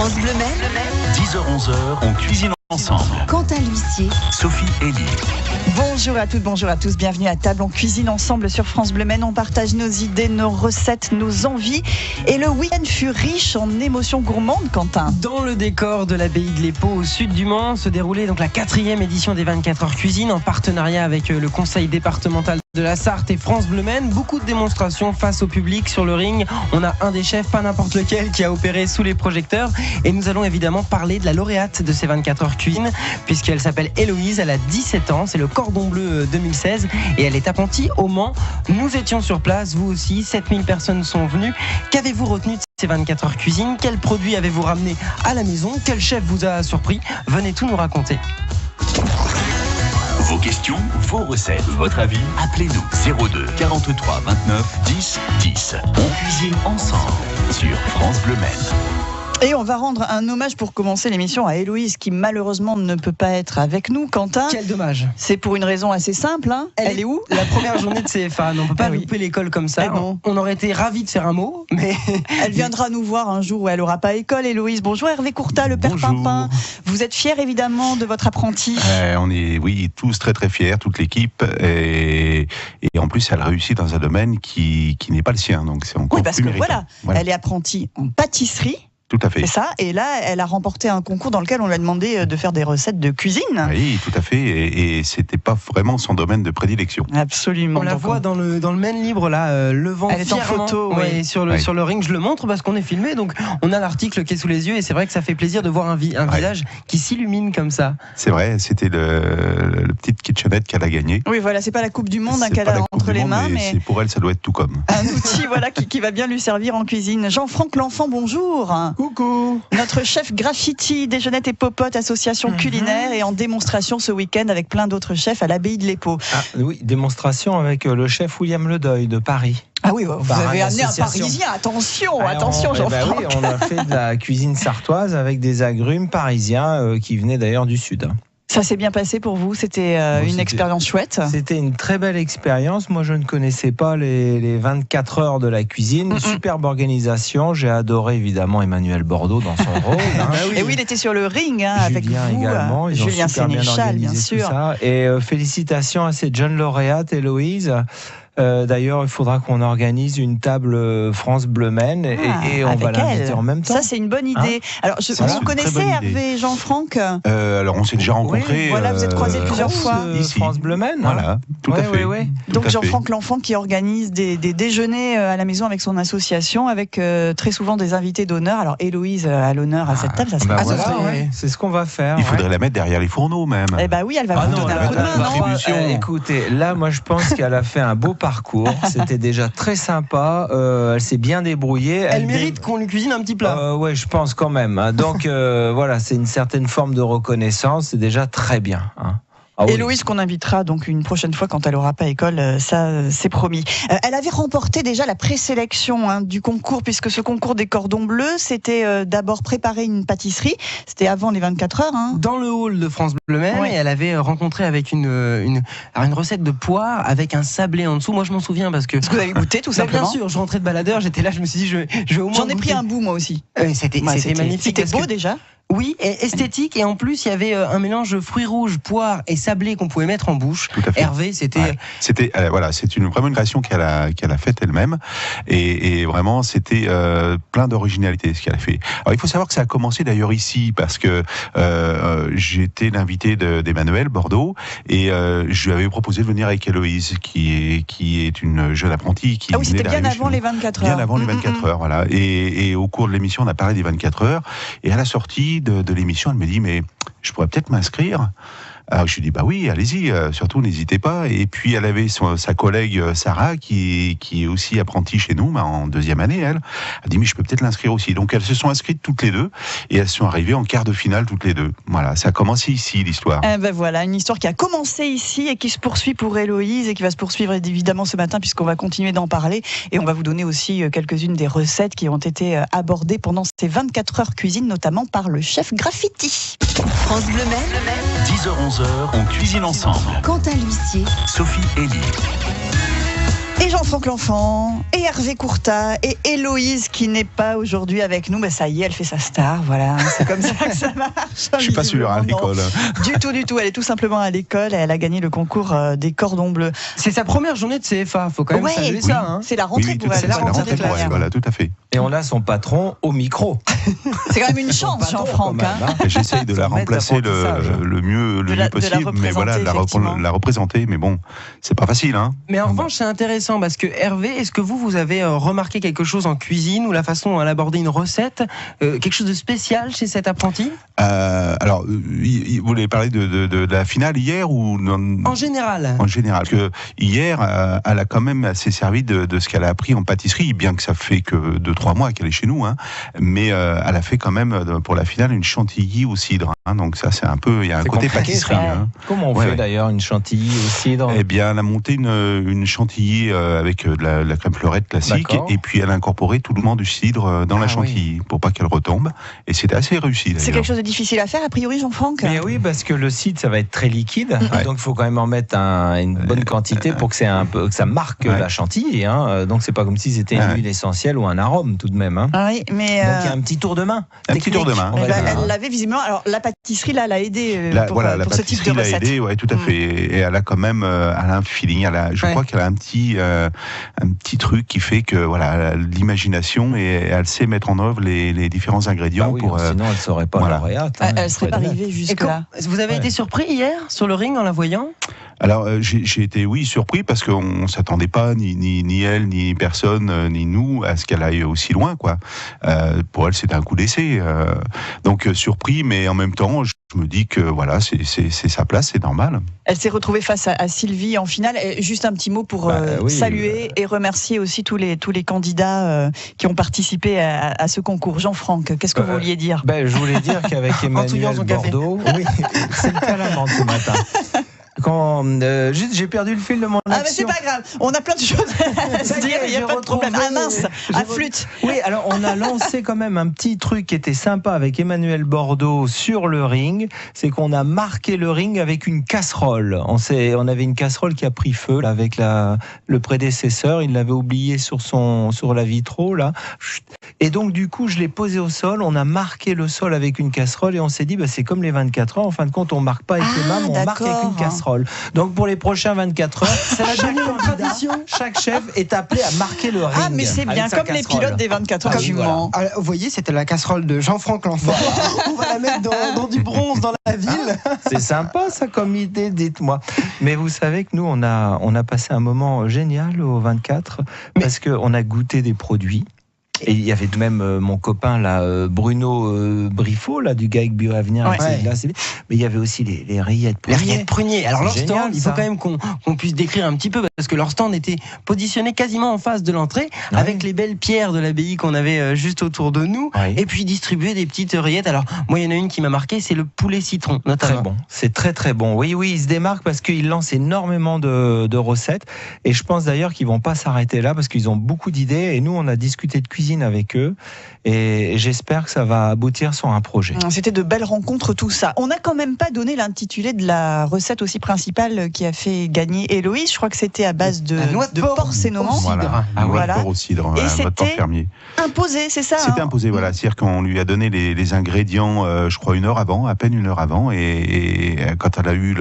France Bleu Maine. 10h-11h, on cuisine ensemble. Quentin L'Huissier. Sophie Elie. Bonjour à toutes, bonjour à tous, bienvenue à table. On cuisine ensemble sur France Bleu Maine, on partage nos idées, nos recettes, nos envies. Et le week-end fut riche en émotions gourmandes, Quentin. Dans le décor de l'abbaye de l'Épau, au sud du Mans, se déroulait donc la 4e édition des 24 heures cuisine en partenariat avec le conseil départemental de la Sarthe et France Bleu Maine. Beaucoup de démonstrations face au public sur le ring. On a un des chefs, pas n'importe lequel, qui a opéré sous les projecteurs. Et nous allons évidemment parler de la lauréate de ces 24 heures cuisine, puisqu'elle s'appelle Héloïse, elle a 17 ans, c'est le Cordon Bleu 2016 et elle est apprentie au Mans. Nous étions sur place, vous aussi, 7000 personnes sont venues. Qu'avez-vous retenu de ces 24 heures cuisine? Quels produits avez-vous ramené à la maison? Quel chef vous a surpris? Venez tout nous raconter. Vos questions, vos recettes, votre avis, appelez-nous 02 43 29 10 10. On cuisine ensemble sur France Bleu Maine. Et on va rendre un hommage pour commencer l'émission à Héloïse qui malheureusement ne peut pas être avec nous, Quentin. Quel dommage. C'est pour une raison assez simple. Hein. Elle est où? La première journée de CFA. On ne peut pas louper l'école comme ça. On aurait été ravis de faire un mot, mais... Elle viendra nous voir un jour où elle n'aura pas école, Héloïse. Bonjour Hervé Courtat, le père Pimpin. Vous êtes fiers évidemment de votre apprenti? On est, oui, tous très très fiers, toute l'équipe. Et en plus, elle réussit dans un domaine qui n'est pas le sien. Donc c'est encore parce plus que méritant. voilà, elle est apprentie en pâtisserie. Tout à fait. C'est ça, et là, elle a remporté un concours dans lequel on lui a demandé de faire des recettes de cuisine. Oui, tout à fait, et c'était pas vraiment son domaine de prédilection. Absolument. On la voit dans le Maine libre, là, levant elle est en photo, sur le ring, je le montre parce qu'on est filmé, donc on a l'article qui est sous les yeux, et c'est vrai que ça fait plaisir de voir un visage qui s'illumine comme ça. C'est vrai, c'était le petite kitchenette qu'elle a gagné. Oui, voilà, c'est pas la Coupe du Monde qu'elle a entre les mains, mais pour elle, ça doit être tout comme. Un outil, voilà, qui va bien lui servir en cuisine. Jean-Franck L'Enfant, bonjour. Coucou. Notre chef graffiti, déjeunette et popote, association culinaire, et en démonstration ce week-end avec plein d'autres chefs à l'abbaye de l'Épau. Ah, oui, démonstration avec le chef William Ledeuil de Paris. Ah oui, vous avez amené un Parisien, attention Jean-Franck. Oui, on a fait de la cuisine sartoise avec des agrumes parisiens qui venaient d'ailleurs du sud. Ça s'est bien passé pour vous? C'était une expérience chouette? C'était une très belle expérience. Moi, je ne connaissais pas les 24 heures de la cuisine. Superbe organisation. J'ai adoré évidemment Emmanuel Bordeaux dans son rôle. Et oui, il était sur le ring avec vous. Également. Julien Sénéchal, bien sûr. Et félicitations à cette jeune lauréate, Héloïse. D'ailleurs, il faudra qu'on organise une table France Bleu Maine et on va l'inviter en même temps. Ça, c'est une bonne idée. Alors, vous connaissez Hervé et Jean-Franck? Alors, on s'est déjà rencontrés. Oui, voilà, vous êtes croisés plusieurs fois. Ici. France Bleu Maine. Voilà, tout à fait. Oui. Donc, Jean-Franck L'Enfant qui organise des déjeuners à la maison avec son association, avec très souvent des invités d'honneur. Alors, Héloïse à l'honneur à cette table, ça serait c'est ce qu'on va faire. Il faudrait la mettre derrière les fourneaux, même. Eh bien oui, elle va vous donner un coup de main, non? Écoutez, là, moi, je pense qu'elle a fait un beau parcours. C'était déjà très sympa. Elle s'est bien débrouillée. Elle mérite qu'on lui cuisine un petit plat. Ouais, je pense quand même. Donc voilà, c'est une certaine forme de reconnaissance. C'est déjà très bien. Héloïse qu'on invitera donc une prochaine fois quand elle n'aura pas école, ça c'est promis. Elle avait remporté déjà la présélection du concours, puisque ce concours des cordons bleus, c'était d'abord préparer une pâtisserie, c'était avant les 24 heures. Dans le hall de France Bleu Maine, et elle avait rencontré avec une recette de poire avec un sablé en dessous. Moi je m'en souviens parce que... Est-ce que vous avez goûté tout simplement? Bien sûr, je rentrais de baladeur, j'étais là, je me suis dit je vais au moins J'en ai pris un bout moi aussi. C'était magnifique. C'était beau déjà. Oui, et esthétique, et en plus il y avait un mélange fruits rouges, poire et sablé qu'on pouvait mettre en bouche. Tout à fait. Hervé, c'était voilà, c'est vraiment une création qu'elle a faite elle-même, et vraiment c'était plein d'originalité ce qu'elle a fait. Alors il faut savoir que ça a commencé d'ailleurs ici parce que j'étais l'invité d'Emmanuel Bordeaux, et je lui avais proposé de venir avec Héloïse qui est une jeune apprentie qui c'était bien avant les 24 heures. Bien avant les 24 heures, voilà. Et au cours de l'émission, on a parlé des 24 heures, et à la sortie de l'émission, elle me dit mais je pourrais peut-être m'inscrire. Alors je lui dis bah oui, allez-y, surtout n'hésitez pas. Et puis elle avait sa collègue Sarah qui est aussi apprentie chez nous, en 2e année. Elle dit mais je peux peut-être l'inscrire aussi. Donc elles se sont inscrites toutes les deux et elles sont arrivées en quart de finale toutes les deux. Voilà, ça a commencé ici l'histoire. Voilà, une histoire qui a commencé ici et qui se poursuit pour Héloïse et qui va se poursuivre évidemment ce matin puisqu'on va continuer d'en parler, et on va vous donner aussi quelques-unes des recettes qui ont été abordées pendant ces 24 heures cuisine, notamment par le chef graffiti. France Bleu Maine. 10h-11h, on cuisine ensemble. Quentin L'Huissier. Sophie Elie. Et Jean-Franck L'Enfant, et Hervé Courtat, et Héloïse qui n'est pas aujourd'hui avec nous. Ça y est, elle fait sa star, voilà. C'est comme ça que ça marche. Je suis pas sûr, à l'école. Du tout. Elle est tout simplement à l'école et elle a gagné le concours des cordons bleus. C'est sa première journée de CFA, faut quand même saluer ça. Hein. C'est la rentrée pour elle. C'est la rentrée pour elle, voilà, tout à fait. Et on a son patron au micro. C'est quand même une chance, Jean-Franck. J'essaye de la remplacer le mieux possible, mais voilà, la représenter, mais bon, c'est pas facile. Hein. Mais en revanche, c'est intéressant parce que Hervé, est-ce que vous avez remarqué quelque chose en cuisine ou la façon dont elle abordait une recette, quelque chose de spécial chez cet apprenti? Alors, vous voulez parler de la finale hier ou en général? En général, parce que hier, elle a quand même assez servi de ce qu'elle a appris en pâtisserie, bien que ça fait que 2-3 mois qu'elle est chez nous, hein, mais elle a fait quand même pour la finale une chantilly au cidre. Hein, donc ça, c'est un peu, il y a un côté pâtisserie. Hein. Comment on fait d'ailleurs une chantilly au cidre? Eh bien, elle a monté une chantilly avec de la crème fleurette classique, et puis elle a incorporé tout le monde du cidre dans la chantilly pour pas qu'elle retombe. Et c'était assez réussi. C'est quelque chose de difficile à faire, a priori, Jean-Franck? Mais oui, parce que le cidre, ça va être très liquide, donc il faut quand même en mettre une bonne quantité pour que ça marque la chantilly. Hein. Donc c'est pas comme si c'était une huile essentielle ou un arôme tout de même. Hein. Oui, mais donc il y a un petit tour de main. Un petit tour de main. Elle l'avait visiblement. Alors la pâtisserie là l'a aidé pour ce type de recette. Aidé, ouais, tout à fait. Et elle a quand même un feeling. Je crois qu'elle a un petit truc qui fait que voilà, l'imagination, et elle sait mettre en œuvre les différents ingrédients pour. Sinon, elle serait pas lauréate. Hein, elle serait pas arrivée jusque-là. Vous avez été surpris hier sur le ring en la voyant? Alors j'ai été surpris parce qu'on s'attendait pas ni elle ni personne ni nous à ce qu'elle aille aussi loin quoi. Pour elle c'était un coup d'essai. Donc surpris, mais en même temps je me dis que voilà c'est sa place, c'est normal. Elle s'est retrouvée face à Sylvie en finale. Et juste un petit mot pour saluer et remercier aussi tous les candidats qui ont participé à ce concours. Jean-Franck, qu'est-ce que vous vouliez dire? Je voulais dire qu'avec Emmanuel Bordeaux, c'est le calamande ce matin. J'ai perdu le fil de mon action. Mais c'est pas grave, on a plein de choses à se dire, il n'y a pas de problème. Mince, à flûte. Oui, alors on a lancé quand même un petit truc qui était sympa avec Emmanuel Bordeaux sur le ring, c'est qu'on a marqué le ring avec une casserole. On avait une casserole qui a pris feu là, avec le prédécesseur, il l'avait oublié sur la vitro là. Et donc du coup, je l'ai posé au sol, on a marqué le sol avec une casserole et on s'est dit c'est comme les 24 heures, en fin de compte on marque pas avec les mains, on marque avec une casserole. Donc pour les prochains 24 heures, chaque chef est appelé à marquer le ring. Mais c'est bien, comme les pilotes des 24 heures du Mans. Vous voyez, c'était la casserole de Jean-Franck L'Enfant. On va la mettre dans du bronze dans la ville. C'est sympa ça comme idée, dites-moi. Mais vous savez que nous, on a passé un moment génial au 24 parce qu'on a goûté des produits. Et il y avait même mon copain là, Bruno Briffaut là du GAEC Bioavenir. Mais il y avait aussi les rillettes pruniers. Les rillettes pruniers. Alors leur stand, il faut quand même qu'on puisse décrire un petit peu parce que leur stand était positionné quasiment en face de l'entrée avec les belles pierres de l'abbaye qu'on avait juste autour de nous et puis distribuer des petites rillettes. Alors moi il y en a une qui m'a marqué, c'est le poulet citron notamment. Très bon. C'est très très bon. Oui, il se démarque parce qu'il lance énormément de recettes et je pense d'ailleurs qu'ils vont pas s'arrêter là parce qu'ils ont beaucoup d'idées et nous on a discuté de cuisine avec eux et j'espère que ça va aboutir sur un projet. C'était de belles rencontres tout ça. On n'a quand même pas donné l'intitulé de la recette aussi principale qui a fait gagner Héloïse. Je crois que c'était à base de porc sénomment. Voilà, porc au cidre. Et c'était imposé, c'est ça? C'était imposé, voilà. C'est-à-dire qu'on lui a donné les ingrédients, je crois à peine une heure avant, et quand elle a eu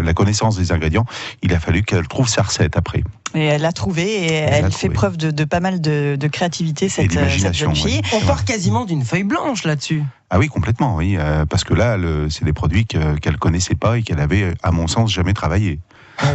la connaissance des ingrédients, il a fallu qu'elle trouve sa recette après. Et elle l'a trouvé et elle fait preuve de pas mal de créativité, cette jeune fille. On part quasiment d'une feuille blanche là-dessus. Ah oui, complètement, oui. Parce que là, c'est des produits qu'elle connaissait pas et qu'elle avait, à mon sens, jamais travaillé.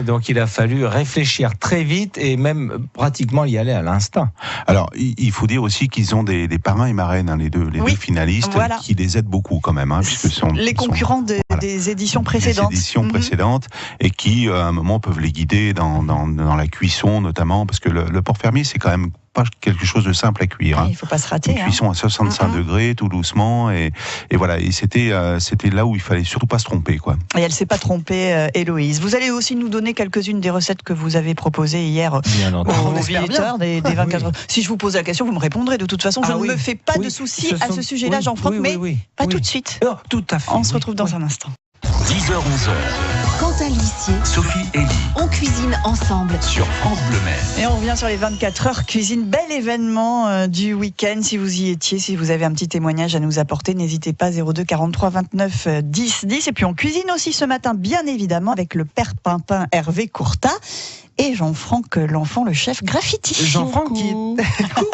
Donc il a fallu réfléchir très vite et même pratiquement y aller à l'instinct. Alors il faut dire aussi qu'ils ont des parrains et marraines, les deux finalistes, qui les aident beaucoup quand même, puisque sont les concurrents des éditions précédentes. Des éditions précédentes et qui à un moment peuvent les guider dans la cuisson notamment, parce que le porc fermier c'est quand même pas quelque chose de simple à cuire. Il ne faut pas se rater. Une cuisson à 65 degrés, tout doucement, et voilà. Et c'était là où il fallait surtout pas se tromper, quoi. Et elle s'est pas trompée, Héloïse. Vous allez aussi nous donner quelques-unes des recettes que vous avez proposées hier aux visiteurs des 24 heures. Si je vous pose la question, vous me répondrez. De toute façon, je ne me fais pas de soucis à ce sujet-là, Jean-Franck, mais pas tout de suite. Tout à fait. On se retrouve dans un instant. 10h-11h. Quentin l'huissier, Sophie Elie on cuisine ensemble. sur France Bleu Maine. Et on revient sur les 24 heures cuisine. Bel événement du week-end. Si vous y étiez, si vous avez un petit témoignage à nous apporter, n'hésitez pas. 02 43 29 10 10. Et puis on cuisine aussi ce matin, bien évidemment, avec le père Pimpin Hervé Courtat et Jean-Franck l'enfant, le chef graffiti. Jean-Franck qui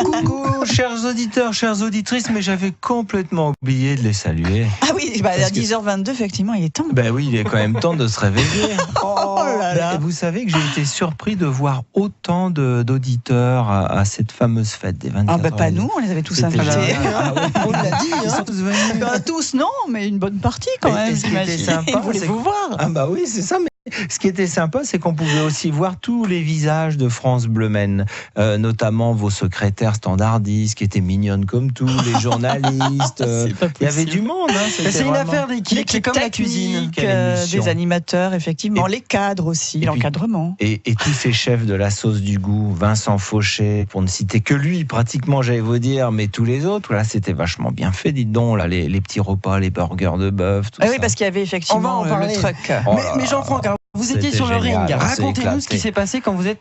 Coucou, chers auditeurs, chères auditrices, mais j'avais complètement oublié de les saluer. Ah oui, bah, à Parce que- 10h22, effectivement, il est temps. Ben oui, il est quand même temps de se réveiller. Oh là là. Mais vous savez que j'ai été surpris de voir autant d'auditeurs à cette fameuse fête des 24 Ah bah heures. pas nous, on les avait tous C'était invités. génial. Ah oui, on l'a dit, ils hein. sont tous venus. Pas tous, non, mais une bonne partie quand Et même. ce qui était j'imagine. sympa, Ils voulaient c'est vous voir. Ah bah oui, c'est ça. Mais ce qui était sympa, c'est qu'on pouvait aussi voir tous les visages de France Bleu Maine, notamment vos secrétaires standardistes qui étaient mignonnes comme tout, les journalistes. Il y avait du monde. Hein, c'était C'est une vraiment- affaire d'équipe, c'est L'équipe comme la cuisine. technique, Quelle émission. des animateurs, effectivement, les cadres aussi, et puis- l'encadrement. Et tous ces chefs de la sauce du goût, Vincent Fauché, pour ne citer que lui, pratiquement, j'allais vous dire, mais tous les autres, là, c'était vachement bien fait, dites donc, là, les petits repas, les burgers de bœuf, tout Ah ça. oui, parce qu'il y avait effectivement On va en le parler. truck. Oh Mais, là mais là. Jean-Franck, alors, vous étiez C'était sur le génial, ring. on s'est Racontez-nous ce éclaté. qui s'est passé quand vous êtes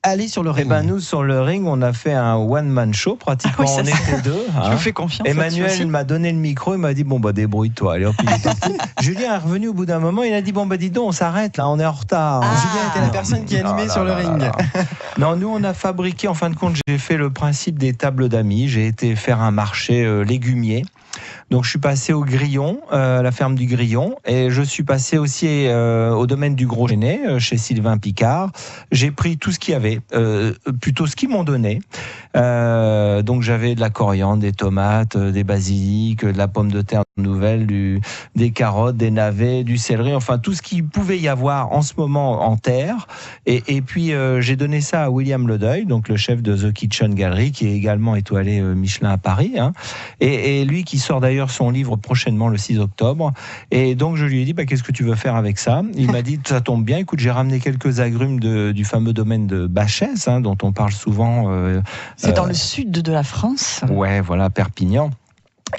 allé sur le Eh ring. ben, nous, sur le ring, on a fait un one-man show, pratiquement, Ah oui, ça, on c'est- était deux. Je hein. vous fais confiance. là-dessus Emmanuel aussi. m'a donné le micro, il m'a dit bon bah débrouille-toi. Allez hop, il est parti. Julien est revenu au bout d'un moment, il a dit bon bah dis donc on s'arrête là, on est en retard. Ah. Julien était la personne qui animait sur le ring. Non, nous on a fabriqué, en fin de compte, j'ai fait le principe des tables d'amis. J'ai été faire un marché légumier. Donc je suis passé au Grillon, la ferme du Grillon, et je suis passé aussi au domaine du Gros Géné, chez Sylvain Picard. J'ai pris tout ce qu'il y avait, plutôt ce qu'ils m'ont donné. Donc j'avais de la coriandre, des tomates, des basiliques, de la pomme de terre nouvelle, des carottes, des navets, du céleri, enfin tout ce qu'il pouvait y avoir en ce moment en terre. Et puis j'ai donné ça à William Ledeuil, donc le chef de The Kitchen Gallery, qui est également étoilé Michelin à Paris, hein, et lui qui sort d'ailleurs son livre prochainement le 6 octobre. Et donc je lui ai dit qu'est-ce que tu veux faire avec ça? Il m'a dit ça tombe bien, écoute, j'ai ramené quelques agrumes du fameux domaine de Bachès, hein, dont on parle souvent. C'est dans le sud de la France. Ouais, voilà, Perpignan.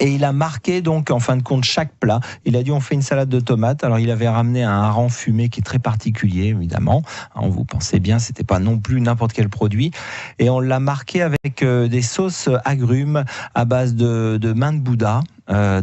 Et il a marqué donc en fin de compte chaque plat. Il a dit on fait une salade de tomates. Alors il avait ramené un hareng fumé qui est très particulier évidemment. On vous pensez bien, c'était pas non plus n'importe quel produit. Et on l'a marqué avec des sauces agrumes à base de main de Bouddha.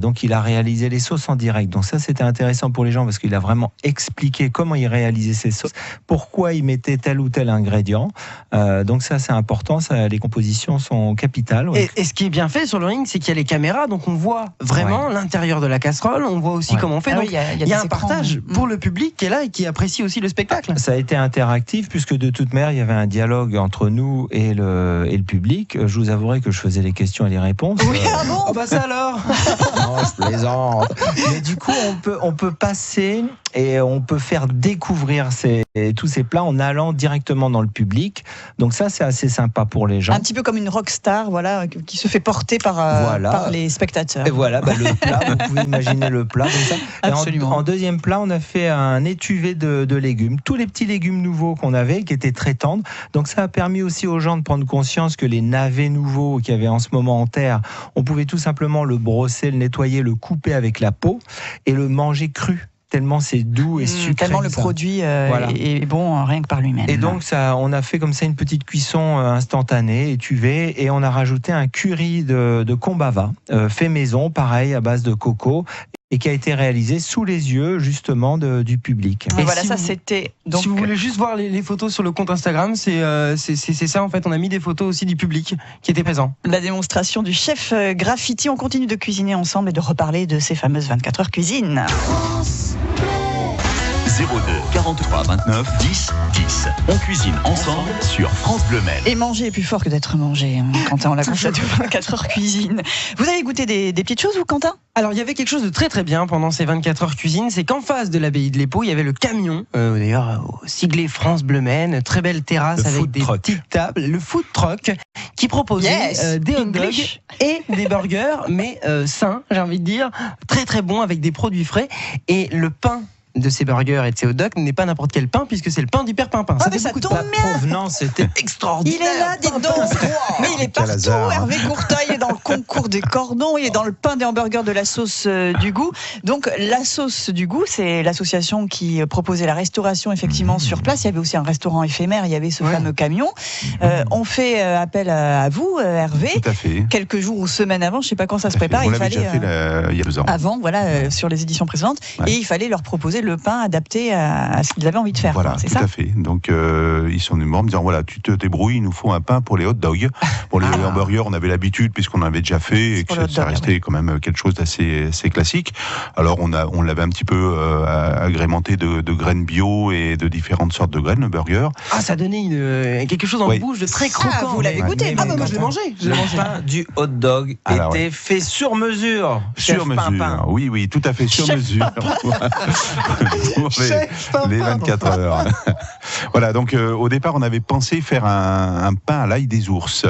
Donc il a réalisé les sauces en direct. Donc ça c'était intéressant pour les gens parce qu'il a vraiment expliqué comment il réalisait ses sauces, pourquoi il mettait tel ou tel ingrédient. Donc ça c'est important. Ça, les compositions sont capitales. Ouais. Et ce qui est bien fait sur le ring, c'est qu'il y a les caméras, donc on voit vraiment l'intérieur de la casserole, on voit aussi Ouais. comment on fait. Ah Donc, oui, il il y a des un écrans. partage pour le public qui est là et qui apprécie aussi le spectacle. Ça a été interactif puisque de toute manière il y avait un dialogue entre nous et le public. Je vous avouerai que je faisais les questions et les réponses. Oui, ah bon Oh bah ça alors. Non, je plaisante. Mais du coup, on peut passer et on peut faire découvrir tous ces plats en allant directement dans le public. Donc ça, c'est assez sympa pour les gens. Un petit peu comme une rockstar, voilà, qui se fait porter par, Voilà. par les spectateurs. Et voilà, le plat, vous pouvez imaginer le plat comme ça. Et Absolument. en deuxième plat, on a fait un étuvé de légumes. Tous les petits légumes nouveaux qu'on avait, qui étaient très tendres. Donc ça a permis aussi aux gens de prendre conscience que les navets nouveaux qu'il y avait en ce moment en terre, on pouvait tout simplement le brosser, le nettoyer, le couper avec la peau et le manger cru. Tellement c'est doux et sucré. Tellement le ça. produit Voilà. est bon rien que par lui-même. Et donc ça, on a fait comme ça une petite cuisson instantanée, étuvée, et on a rajouté un curry de kombava, fait maison, pareil à base de coco, et qui a été réalisé sous les yeux justement du public. Et Et voilà, si ça vous- c'était. Donc, Si vous voulez juste voir les photos sur le compte Instagram, c'est ça en fait. On a mis des photos aussi du public qui était présent. la démonstration du chef graffiti. On continue de cuisiner ensemble et de reparler de ces fameuses 24 heures cuisine. 02 43 29 10 10. On cuisine ensemble sur France Bleu Maine. Et manger est plus fort que d'être mangé. Hein, Quentin, on l'a constaté 24 heures cuisine. Vous avez goûté des petites choses, vous, Quentin? Alors il y avait quelque chose de très très bien pendant ces 24 heures cuisine, c'est qu'en face de l'abbaye de l'Épau, il y avait le camion, d'ailleurs siglé France Bleu Maine, très belle terrasse Le avec food des truck. petites tables, le food truck qui proposait Yes, des hot dogs English. et des burgers, mais sains, j'ai envie de dire, très très bons avec des produits frais. Et le pain de ces burgers et de ces hot dogs n'est pas n'importe quel pain puisque c'est le pain du père Pimpin. Ah, Ça mais fait ça beaucoup de tombe pain. bien. Provenance était extraordinaire. Il est là, dites donc. Mais il est partout, Hervé Courtail, il est dans le concours des cordons, il est dans le pain des hamburgers de la sauce du goût. Donc la sauce du goût, c'est l'association qui proposait la restauration effectivement sur place. Il y avait aussi un restaurant éphémère, il y avait ce fameux camion. On fait appel à vous, Hervé. Tout à fait. Quelques jours ou semaines avant, je ne sais pas quand ça se prépare. On l'avait déjà fait il y a 2 ans. Avant, voilà, sur les éditions précédentes. Et il fallait leur proposer le pain adapté à ce qu'ils avaient envie de faire. Voilà, c'est tout ça à fait. Donc ils sont venus me voir en me disant voilà, tu te débrouilles, il nous faut un pain pour les hot dogs. Pour les hamburgers, on avait l'habitude puisqu'on avait déjà fait et que ça restait quand même quelque chose d'assez classique. Alors on l'avait un petit peu agrémenté de graines bio et de différentes sortes de graines, le burger. Ah, ça donnait quelque chose en bouche de très croquant. Vous l'avez goûté? Moi je l'ai mangé. Le pain du hot dog était fait sur mesure. Sur mesure. Oui, tout à fait sur mesure. Pour les 24 heures. Voilà, donc au départ, on avait pensé faire un pain à l'ail des ours.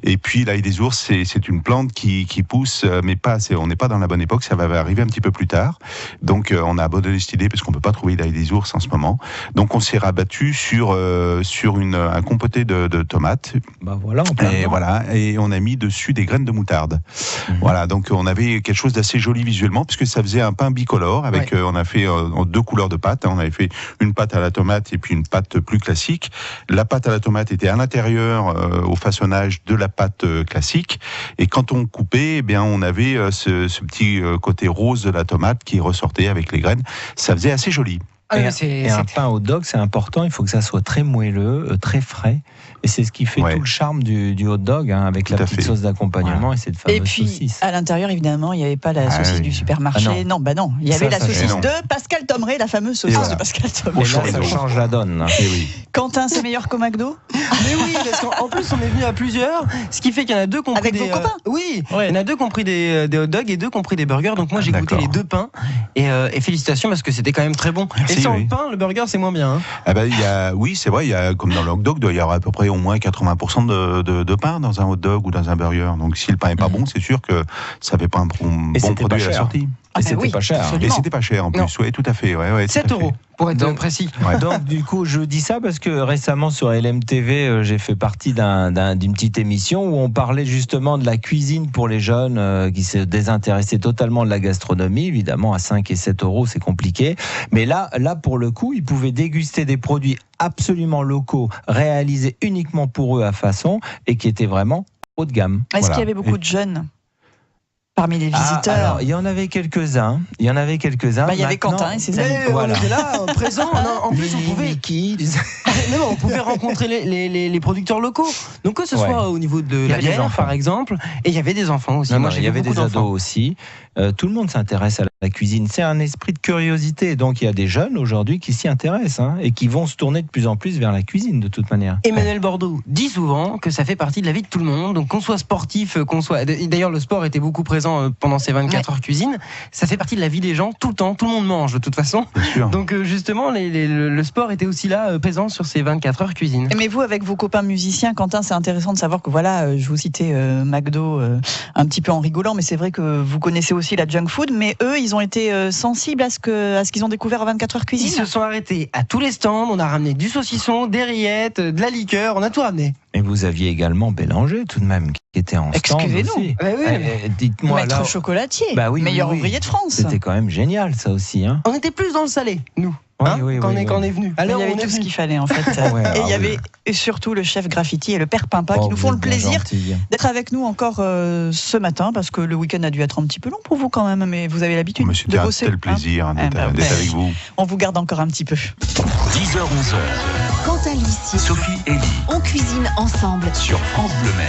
Et puis l'ail des ours, c'est une plante qui pousse, mais pas assez. On n'est pas dans la bonne époque, ça va arriver un petit peu plus tard. Donc on a abandonné cette idée parce qu'on peut pas trouver l'ail des ours en ce moment. Donc on s'est rabattu sur un compoté de tomates. Bah voilà, et on a mis dessus des graines de moutarde. Voilà, donc on avait quelque chose d'assez joli visuellement puisque ça faisait un pain bicolore avec on a fait 2 couleurs de pâte. On avait fait une pâte à la tomate et puis une pâte plus classique. La pâte à la tomate était à l'intérieur au façonnage de la pâte classique. Et quand on coupait, eh bien, on avait ce petit côté rose de la tomate qui ressortait avec les graines. Ça faisait assez joli. Et un pain hot dog, c'est important, il faut que ça soit très moelleux, très frais. Et c'est ce qui fait tout le charme du hot dog, avec la petite sauce d'accompagnement et cette fameuse saucisse. Et puis, à l'intérieur, évidemment, il n'y avait pas la saucisse du supermarché. Non, il y avait la saucisse de Pascal Thomeray, la fameuse saucisse de Pascal Thomeray. Et là, ça change la donne. Quentin, c'est meilleur qu'au McDo? Mais oui, parce qu'en plus, on est venu à plusieurs, ce qui fait qu'il y en a 2 qui ont pris vos copains? Oui, il y en a 2 qui ont pris des hot dogs et 2 qui ont pris des burgers. Donc moi, j'ai goûté les 2 pains. Et félicitations parce que c'était quand même très bon. Et sans le pain, le burger, c'est moins bien. Oui, c'est vrai, comme dans le hot dog, il y aura à peu près au moins 80% de pain dans un hot dog ou dans un burger. Donc si le pain n'est pas bon, c'est sûr que ça ne fait pas un bon produit à la sortie. Et c'était pas cher. Et c'était pas cher en plus, oui, tout à fait. 7 euros, pour être précis. Donc du coup, je dis ça parce que récemment sur LMTV, j'ai fait partie d'une petite émission où on parlait justement de la cuisine pour les jeunes qui se désintéressaient totalement de la gastronomie. Évidemment, à 5 et 7 euros, c'est compliqué. Mais là, pour le coup, ils pouvaient déguster des produits absolument locaux, réalisés uniquement pour eux à façon et qui étaient vraiment haut de gamme. Est-ce qu'il y avait beaucoup de jeunes parmi les visiteurs? Alors, il y en avait quelques-uns. Il y avait Quentin et ses amis. On était là, présents. En plus, on pouvait rencontrer les producteurs locaux. Donc que ce soit au niveau de la bière, par exemple, et il y avait des enfants aussi. Il y avait des ados aussi. Tout le monde s'intéresse à la cuisine. C'est un esprit de curiosité. Donc il y a des jeunes aujourd'hui qui s'y intéressent et qui vont se tourner de plus en plus vers la cuisine de toute manière. Emmanuel Bordeaux dit souvent que ça fait partie de la vie de tout le monde. Donc qu'on soit sportif, D'ailleurs, le sport était beaucoup présent pendant ces 24 heures cuisine. Ça fait partie de la vie des gens tout le temps. Tout le monde mange de toute façon. Donc justement, le sport était aussi là, présent sur ces 24 heures cuisine. Mais vous, avec vos copains musiciens, Quentin, c'est intéressant de savoir que je vous citais McDo un petit peu en rigolant, mais c'est vrai que vous connaissez aussi la junk food, mais eux, ils ont été sensibles à ce qu'ils ont découvert à 24 heures cuisine. Ils se sont arrêtés à tous les stands. On a ramené du saucisson, des rillettes, de la liqueur. On a tout ramené. Et vous aviez également Bélanger, tout de même, qui était en stand. Excusez-nous. Dites-moi, maître chocolatier, meilleur ouvrier de France. C'était quand même génial, ça aussi. On était plus dans le salé, nous. Quand on est venu. Alors, il y avait tout ce qu'il fallait en fait. Et il y avait surtout le chef Graffiti et le père Pimpa qui nous font le plaisir d'être avec nous encore ce matin parce que le week-end a dû être un petit peu long pour vous quand même, mais vous avez l'habitude de bosser. C'était un tel plaisir d'être avec vous. On vous garde encore un petit peu. 10h, 11h. Quentin L'Huissier, Sophie Elie. On cuisine ensemble Sur France Bleu Maine.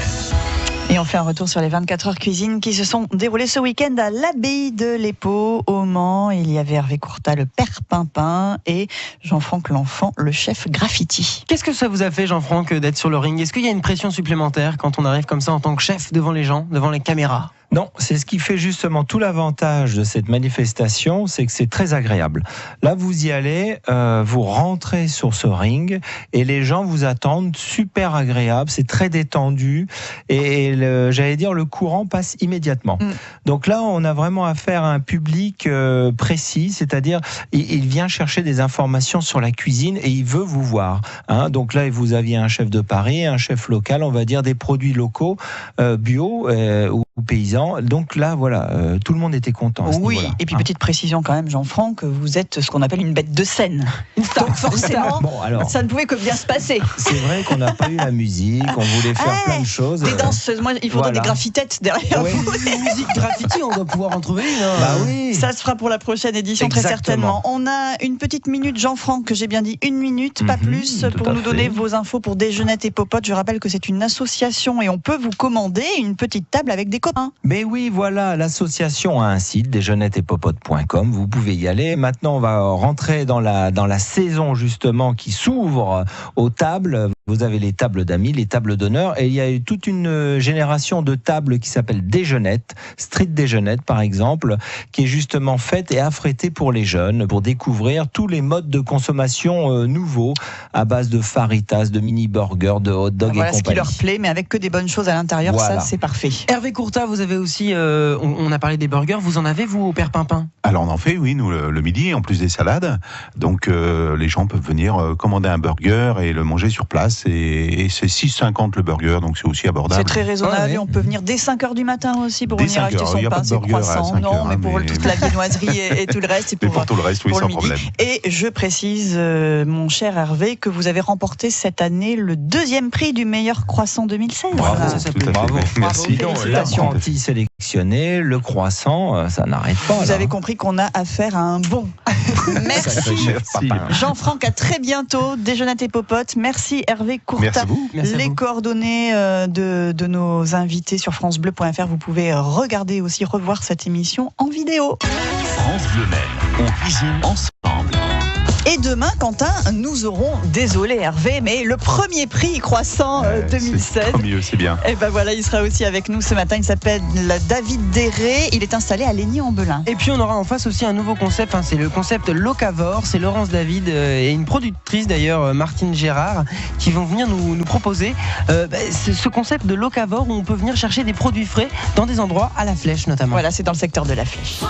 Et on fait un retour sur les 24 heures cuisine qui se sont déroulées ce week-end à l'abbaye de l'Épau, au Mans. Il y avait Hervé Courtail, le père Pimpin, et Jean-Franck L'Enfant, le chef Graffiti. Qu'est-ce que ça vous a fait, Jean-Franck, d'être sur le ring? Est-ce qu'il y a une pression supplémentaire quand on arrive comme ça en tant que chef devant les gens, devant les caméras? Non, c'est ce qui fait justement tout l'avantage de cette manifestation, c'est que c'est très agréable. Là, vous y allez, vous rentrez sur ce ring et les gens vous attendent, super agréable, c'est très détendu et j'allais dire le courant passe immédiatement. Donc là, on a vraiment affaire à un public précis, c'est-à-dire il vient chercher des informations sur la cuisine et il veut vous voir. Hein. Donc là, vous aviez un chef de Paris, un chef local, on va dire des produits locaux, bio ou paysans. Donc là, voilà, tout le monde était content. Oui, et puis petite précision quand même, Jean-Franck, que vous êtes ce qu'on appelle une bête de scène. Donc forcément, ça ne pouvait que bien se passer. C'est vrai qu'on n'a pas eu la musique, on voulait faire plein de choses. Des danseuses, moi, il faudrait des graffitettes derrière vous. Une musique graffiti, on doit pouvoir en trouver une. Hein. Bah oui. Ça se fera pour la prochaine édition, très certainement. On a une petite minute, Jean-Franck, que j'ai bien dit, une minute, pas plus, pour nous donner vos infos pour Déjeunette et Popote. Je rappelle que c'est une association et on peut vous commander une petite table avec des copains. Mais oui, voilà, l'association a un site, déjeunetteetpopote.com, vous pouvez y aller. Maintenant, on va rentrer dans la saison justement qui s'ouvre aux tables. Vous avez les tables d'amis, les tables d'honneur, et il y a eu toute une génération de tables qui s'appelle Déjeunette, Street Déjeunette par exemple, qui est justement faite et affrétée pour les jeunes, pour découvrir tous les modes de consommation nouveaux, à base de faritas, de mini-burgers, de hot-dog et compagnie. Voilà ce qui leur plaît, mais avec que des bonnes choses à l'intérieur, ça c'est parfait. Hervé Courtat, vous avez aussi, on a parlé des burgers, vous en avez vous au Père Pimpin? Alors on en fait, oui, nous le midi, en plus des salades. Donc les gens peuvent venir commander un burger et le manger sur place. Et c'est 6,50 le burger, donc c'est aussi abordable. C'est très raisonnable. On peut venir dès 5h du matin aussi pour venir acheter son pain, ses croissants. Non, mais pour toute la viennoiserie et tout le reste. Mais pour tout le reste, oui, sans problème. Et je précise, mon cher Hervé, que vous avez remporté cette année le 2e prix du meilleur croissant 2016. Bravo, bravo. Merci. L'apprenti sélectionné, le croissant, ça n'arrête pas. Vous avez compris qu'on a affaire à un bon. Merci. Jean-Franck, à très bientôt. Déjeunette et Popote. Merci Hervé Courtat. Merci à vous. Les coordonnées de nos invités sur francebleu.fr. Vous pouvez regarder aussi, revoir cette émission en vidéo. France Bleu Maine, on cuisine ensemble. Et demain, Quentin, nous aurons, désolé Hervé, mais le premier prix croissant 2016. C'est mieux, c'est bien. Et ben voilà, il sera aussi avec nous ce matin. Il s'appelle David Déré. Il est installé à Lény-en-Belin. Et puis on aura en face aussi un nouveau concept. C'est le concept Locavore. C'est Laurence David et une productrice d'ailleurs, Martine Gérard, qui vont venir nous proposer ce concept de Locavore où on peut venir chercher des produits frais dans des endroits à la Flèche notamment. Voilà, c'est dans le secteur de la Flèche.